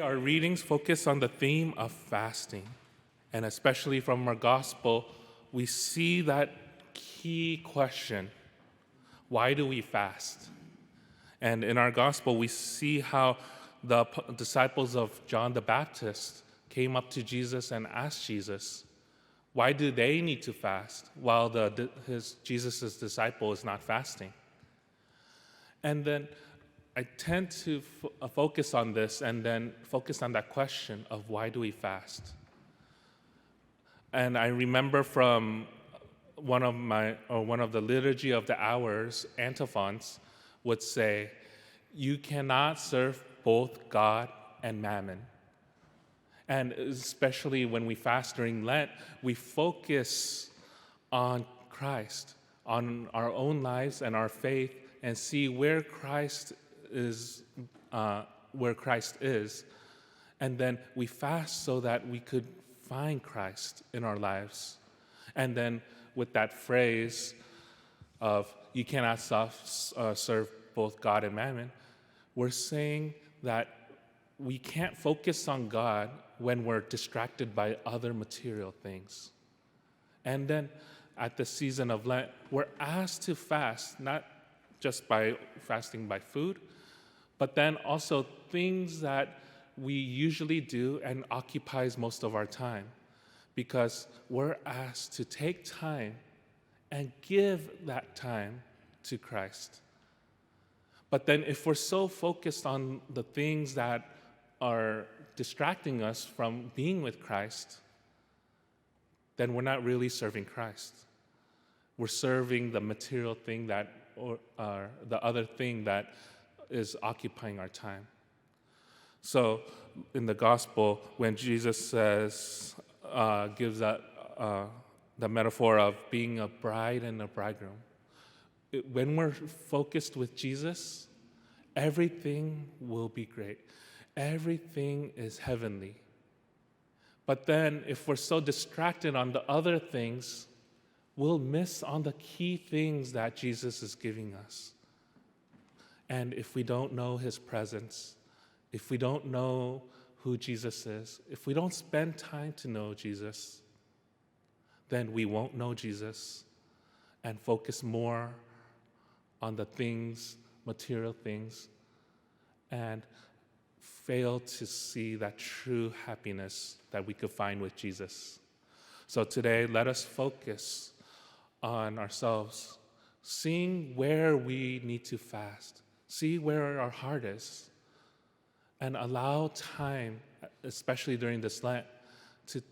our readings focus on the theme of fasting. And especially from our gospel, we see that key question: why do we fast? And in our gospel, we see how the disciples of John the Baptist came up to Jesus and asked Jesus, why do they need to fast while Jesus' disciple is not fasting? And then I tend to focus on this and then focus on that question of why do we fast? And I remember from one of the Liturgy of the Hours antiphons would say, you cannot serve both God and mammon. And especially when we fast during Lent, we focus on Christ, on our own lives and our faith, and see where Christ is, and then we fast so that we could find Christ in our lives. And then with that phrase of you cannot serve both God and mammon, we're saying that we can't focus on God when we're distracted by other material things. And then at the season of Lent, we're asked to fast, not just by fasting by food, but then also things that we usually do and occupies most of our time, because we're asked to take time and give that time to Christ. But then if we're so focused on the things that are distracting us from being with Christ, then we're not really serving Christ. We're serving the material thing or the other thing that is occupying our time. So in the gospel, when Jesus gives that the metaphor of being a bride and a bridegroom, when we're focused with Jesus, everything will be great. Everything is heavenly. But then if we're so distracted on the other things, we'll miss on the key things that Jesus is giving us. And if we don't know his presence, if we don't know who Jesus is, if we don't spend time to know Jesus, then we won't know Jesus and focus more on the things, material things, and fail to see that true happiness that we could find with Jesus. So today, let us focus on ourselves, seeing where we need to fast, see where our heart is, and allow time, especially during this Lent, to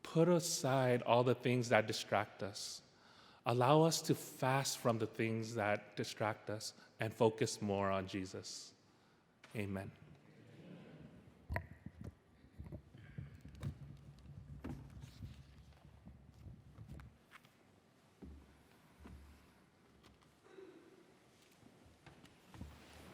put aside all the things that distract us. Allow us to fast from the things that distract us and focus more on Jesus. Amen.